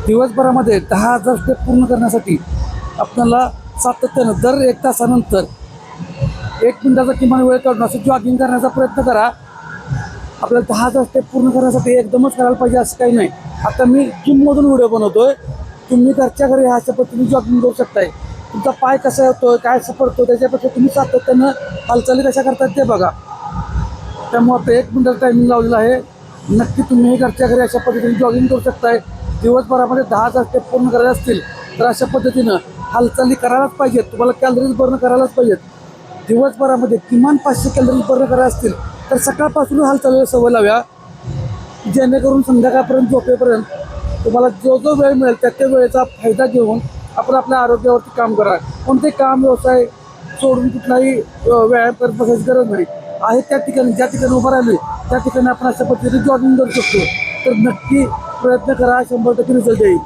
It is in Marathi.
दिवसभरामध्ये 10,000 स्टेप पूर्ण करण्यासाठी आपल्याला सातत्यानं दर 1 तासानंतर 1 मिनिटाचा किमान वेळ काढून असं जॉगिंग करण्याचा प्रयत्न करा. आपल्याला 10,000 स्टेप पूर्ण करण्यासाठी एकदमच करायला पाहिजे असं काही नाही. आता मी जिममधून व्हिडिओ बनवतोय, तुम्ही घरच्या घरी अशा पद्धतीने जॉगिंग करू शकताय. तुमचा पाय कसा होतोय, काय पडतो, त्याच्यापेक्षा तुम्ही सातत्यानं हालचाली कशा करतात ते बघा. त्यामुळे आता 1 मिनिटाचा टायमिंग लावलेला आहे. नक्की तुम्ही घरच्या घरी अशा पद्धतीने जॉगिंग करू शकताय. दिवसभरामध्ये 10,000 स्टेप पूर्ण करायचे असतील तर अशा पद्धतीनं हालचाली करायलाच पाहिजेत. तुम्हाला कॅलरीज बर्न करायलाच पाहिजेत. दिवसभरामध्ये किमान 500 कॅलरीज बर्न करायला असतील तर सकाळपासून हालचालीला सवय लाव्या, जेणेकरून संध्याकाळपर्यंत झोपेपर्यंत तुम्हाला जो जो वेळ मिळेल त्या वेळेचा फायदा घेऊन आपण आपल्या आरोग्यावरती काम करा. कोणते काम व्यवसाय सोडून कुठलाही व्यायाम करत बसायची गरज नाही आहे. त्या ठिकाणी ज्या ठिकाणी उभं राहिली त्या ठिकाणी आपण अशा पद्धतीने जॉगिंग करू शकतो. तर नक्की प्रयत्न करा, 100% रिझल्ट येईल.